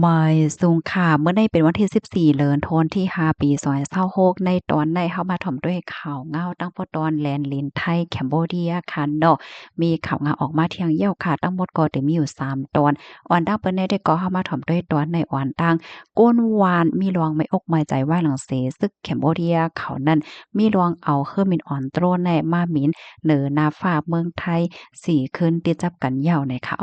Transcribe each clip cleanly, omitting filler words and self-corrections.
ไม่สูงค่ะเมื่อในเป็นวันที่14เดือนธันวาคมที่5ปี2026ในตอนในเข้ามาถ่อมด้วยข่าวเงาตั้งปอตอนแลนด์ลินไทยแคนเบเดียค่ะเนาะมีข่าวเงาออกมาเที่ยงเยี่ยวค่ะทั้งหมดก็จะมีอยู่3ตอนอ่อนตั้งเปิ้นได้ก็เข้ามาถ่อมด้วยตอนในอ่อนตั้งก้นวานมีรวงไม่อกไม่ใจว่าหลังเสซึกแคนเบเดียเขานั้นมีรวงเอาเครื่องมินอ่อนโตรในมาหมินเหนือนาฟ้าเมืองไทย4คืนติดจับกันยาวในค่ะ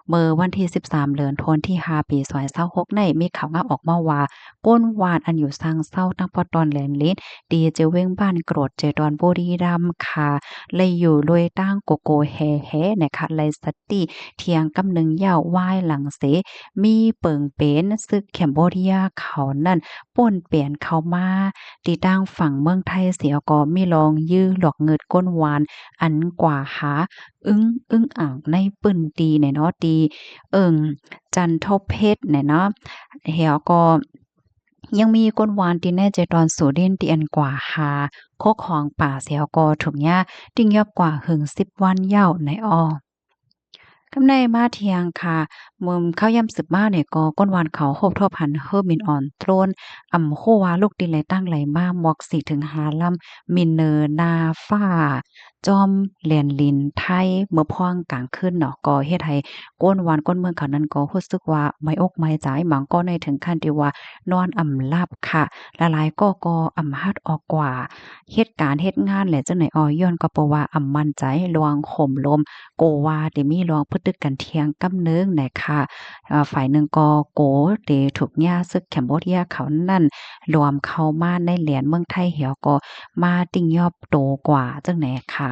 เมื่อวันที่13เดือนธันวาคมที่5ปี2026ในมีข่าวงาออกมาว่าก้นวานอันอยู่ซางเศร้าตั้งปอตอนแลนลินดีเจเว้งบ้านโกรธเจดอนบุรีรัมย์ค่ะเลยอยู่ลวยตั้งโกโกแฮนะคะเลยสติเทียงกำนึงยาววายหลังเสมีเปิงเป็นซึกแคมโบเดียเขานั่นป่นเปลี่ยนเข้ามาตีตั้งฝั่งเมืองไทยเสียก็มีลองยื้อหลอกเงิดก้นวานอันกว่าหา อึ้งอ่างในปื้นตีเนี่ยเนาะตีเอิ้งจันทเพชรเนี่ยเนาะแล้วก็ยังมีก้นวานที่แน่ใจตอนสูดินที่อันกว่าหาโคกของป่าเสียก็ถูกเนี่ยติ้งยอบกว่าหึง10วันยาวในกำในมาเทียงค่ะมุมเข้าย่ำสืบมาเนี่ยก็ก้นวานเขาโคบทบหันเฮิบมินอ่อนโตรนโคว่าลูกดินไหลตั้งไหลมาหมอก4ถึง5ลำมินเนอร์นาฟ้าจอมแหลนลินไทยเมื่อพ้องกลางคืนเนาะก็เฮ็ดให้ก้นวานก้นเมืองเขานั้นก็รู้สึกว่าไม่อกไม่ใจบางก็ในถึงขั้นที่ว่านอนหลับค่ะหลายๆก็หัดออกกว่าเฮ็ดการเฮ็ดงานแหละจังไหนย้อนก็เพราะว่ามั่นใจลวงห่มลม โกวาเดมีลองพฤติกันเทียงกำเนิงไหนค่ะฝ่ายหนึ่งก็โกเดถูกย่าซึกแคมโบเดียเขานั่นรวมเข้ามาในเหรียญเมืองไทยเหี่ยวก็มาติ่งยอบโตกว่าจังไหนค่ะ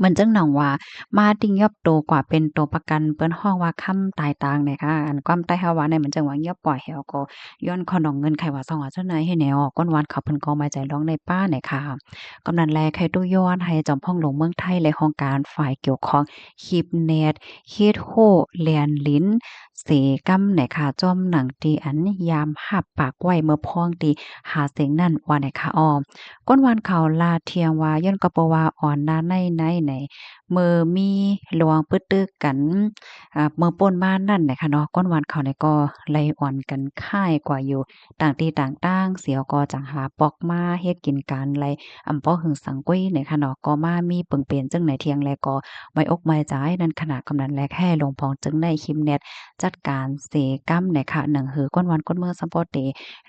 มันจังหน่องว่ามาติ่งยอบโตกว่าเป็นตัวประกันเปิ้นฮ้องว่าค่ำตายตางเนี่ยค่ะอันความตายเฮาว่าเนี่ยมันจังว่ายอบปล่อยให้เอาก็ย้อนขอดองเงินไขว่าซองว่าจังไหนให้แนวก้นวันเขาเพิ่นก็มาใจร้องในป้าเนี่ยค่ะกำนันแลไขตู้ย้อนให้จอมพ่องหลวงเมืองไทยและโครงการฝ่ายเกี่ยวข้องคีบเน็ตเฮ็ดโฮแลนลิ้นเสกำเนี่ยค่ะจอมหนังตีอันยามหับปากไว้เมื่อพ้องตีหาเสียงนั่นว่าเนี่ยค่ะก้นวันเขาลาเทียงว่าย้อนก็เพราะว่าอ่อนนาในเมื่อมีหลวงปึตึกกันเมื่อป่นมานั่นน่ะค่ะเนาะก้นวันเขาเนี่ยก็ไล่อ่อนกันค่ายกว่าอยู่ต่างที่ต่างตั้งเสียวก็จังหาปอกมาเฮ็ดกินกันไลป้อหึงสังกุ้ยเนี่ยค่ะเนาะก็มามีเปิ่งเป็นจังไหนเที่ยงแลก็ไว้อกไว้ใจนั่นขณะกำนันแลแค่ลงพองจึงได้คิมเน็ตจัดการเสกำเนี่ยค่ะหนังหือก้นวันก้นเมืองซัมปอเต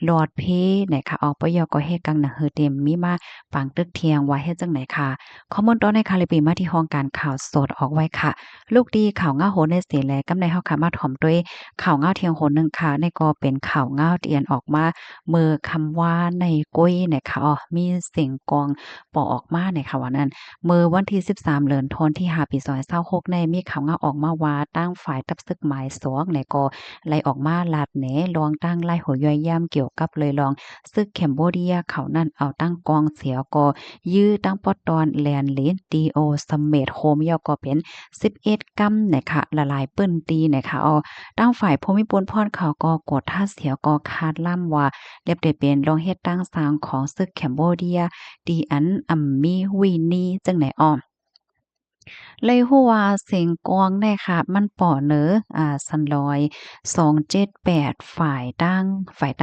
หลอดเพเนี่ยค่ะปยก็เฮ็ดกังหนังหือเต็มมีมาปังตึกเที่ยงว่าเฮ็ดจังไหนค่ะข้อมูลตอนในคาลิปีมาที่ห้องการข่าวสดออกไว้ค่ะ ลูกดีข่าวเงาโหนในเสียแลกำในเฮาค่ะมาถ่อมด้วยข่าวเงาเทียงโหนหนึ่งค่ะในก็เป็นข่าวเงาเตียนออกมาเมื่อคำว่าในกุ้ยเนี่ยค่ะมีเสียงกองปอออกมาเนี่ยค่ะว่านั้นเมื่อวันที่13เดือนธันวาคมที่5ปี2026ในมีข่าวเงาออกมาว่าตั้งฝ่ายทับซึกหมายสองเนี่ยก็ไล่ออกมาลาดแหนลองตั้งไล่หัวย่อยย่ำเกี่ยวกับเลยลองซึกแคมโบเดียเขานั่นเอาตั้งกองเสียก็ยื้อตั้งปอตอนแลนเลนดีโอสเมดโฮมยอก็เป็น 11กำนะคะละลายเปิ้นตีนะคะตั้งฝ่ายภูมิพลพรเขาก็กดท่าเสียก็คาดล่ำว่าเรียบได้เป็นรองเฮ็ดตั้งสร้างของศึกแคมโบเดียดีอันมีวีนีจังไหนเลยฮู้ว่าเสียงกลองเนี่ยค่ะมันป่อเน้อซันลอย278ฝ่ายตั้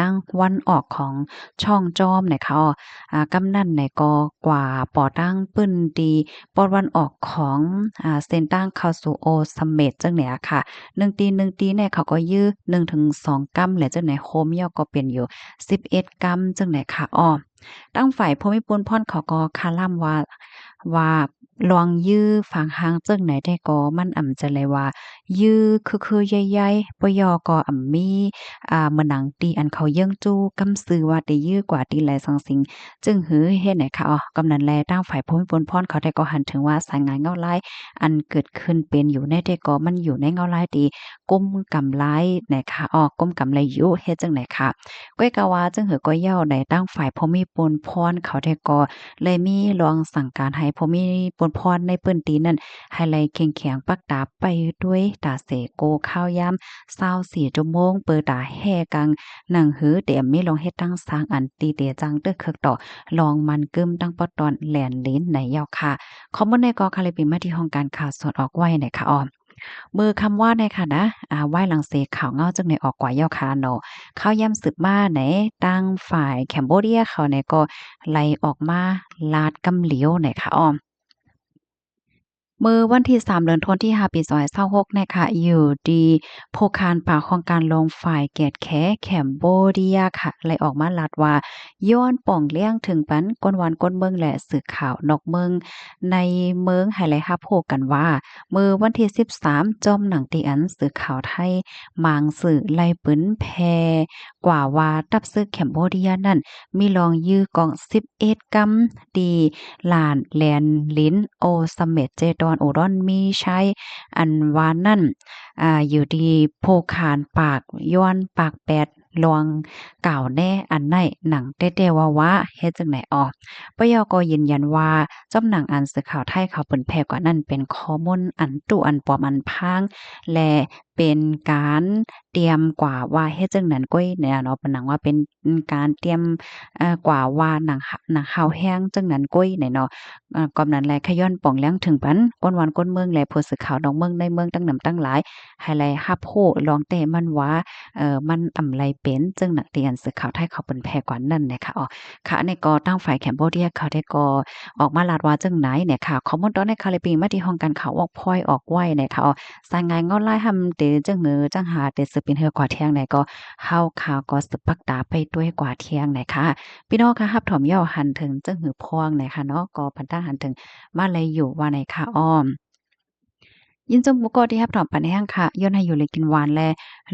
งวันออกของช่องจอมเนี่ยค่ะกำนันเนี่ยก็กว่าป่อตั้งปึ้นดีปอดวันออกของเส้นตั้งเข้าสู่โอเสเม็ดจังเนี่ยค่ะ1 ตีเนี่ยเขาก็ยื้อ1-2กำแหละจังไหนโคมยอก็เป็นอยู่11กำจังไหนค่ะตั้งฝ่ายภูมิพลพรเขาก็คาล่ำว่าลองยื้อฝางหางเจิ่งไหนได้ก็มันจะเลยว่ายื้อคือๆใหญ่ๆปยอก็มีเหมือนหนังตีอันเขาเยิ่งจู้กำซื้อว่าได้ยื้อกว่าตีหลายสังสิงจึงหือเฮ็ดไหนคะกำนันแลตั้งฝ่ายภูมิพลพรเขาได้ก็หันถึงว่าสายงานเงาลายอันเกิดขึ้นเป็นอยู่ในได้ก็มันอยู่ในเงาลายตีก้มกำไรนะคะก้มกำไรอยู่เฮ็ดจังไหนคะก้อยกะว่าจึงหือก้อยเหย้าได้ตั้งฝ่ายภูมิพลพรเขาได้ก็ เลยมีรองสั่งการให้พอมีปนพรในปื้นตีนั้นให้ไล่เข่งแข็งปักตาไปด้วยตาเสโกข้าวยาม24ชั่วโมงเปิดตาแห่กังหนังหือเตรียมมีลองเฮ็ดตั้งสร้างอันตีเตจังเด้อเคิกต่อลองมันกึมตั้งปอตอนแหลนลิ้นในยาวค่ะข้อมูลในก็ค่ะเลยเป็นมาที่ห้องการข่าวสดออกไว้นะคะ มือคำว่าในค่ะนะไหว้หลังเสข่าวเงาจึงในออกกว่าเย้าคาเนาะข้าวย่ำสืบมาไหนตั้งฝ่ายแคมโบเดียเขาเนี่ยก็ไล่ออกมาลาดกำเหลียวไหนค่ะอ้อม มื้อวันที่3เดือนธันวาคมที่5ปี2026เนี่ยค่ะอยู่ดีโภคารปากของการลงฝ่ายแกดแคแคมโบเดียค่ะไล่ออกมาลัดว่าย้อนป่องเลี้ยงถึงปันก้นวันก้นเมืองและสื่อข่าวนอกเมืองในเมืองให้ไลรับโฮกันว่ามื้อวันที่13จอมหนังติอันสื่อข่าวไทยมางสื่อไล่ปึ้นแพกว่าว่าตับซึกแคมโบเดียนั่นมีรองยื้อกอง11กำดีลานแลนลิ้นโอเสเม็ดเจดอนโอดอนมีชัยอันว่านั่นอยู่ดีโพคานปากย้อนปากแปดลวงกล่าวแน่อันไหนหนังเต้ๆว่าเฮ็ดจังไหนออปยก็ยืนยันว่าจ้อมหนังอันสื่อข่าวไทยเขาเปิ้นแพร่กว่านั้นเป็นข้อมูลอันตุอันปลอมอันพางและเป็นการเตรียมกว่าว่าเฮ็ดจังนั้นก้อยเนี่ยเนาะเป็นหนังว่าเป็นการเตรียมกว่าว่าหนังฮาวแห้งจังนั้นก้อยเนี่ยเนาะก่อนนั้นแลขย้อนป่องแล้งถึงปันก้นวันก้นเมืองและผู้สื่อข่าวนอกเมืองในเมืองตั้งนำตั้งหลายให้ไลรับโ้ลองแต่มันว่ามันอำไลเป็นจึงนักเรียนสื่อข่าวไทยเขาเปิ้นแพร่กว่านั้นนะคะอ๋อค่ะอันนี้ก็ตั้งฝ่ายแคมโบเดียเขาได้ก็ออกมาลาดว่าจังไหนเนี่ยค่ะข้อมูลตอนในคาลิปีมาที่ห้องการข่าวออกพ้อยออกไว้เนี่ยค่ะอ๋อสายงานเงาไล่หำเตจังจังหาเตสืบเป็นเฮือกว่าเที่ยงไหนก็เฮาข่าวก็สืบปักตาไปด้วยกว่าเที่ยงไหนค่ะพี่น้องค่ะรับถอมย่อหันถึงจังหือพวงไหนค่ะเนาะก็พันธะหันถึงมาเลยอยู่ว่าไหนค่ะอ้อมยินจมบุกอที่รับถอมปันแห้งค่ะย้อนให้อยู่เลยกินหวานแล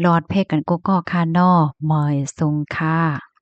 หลอดเพกกันโกกอค่ะนอมอยซุงค่ะ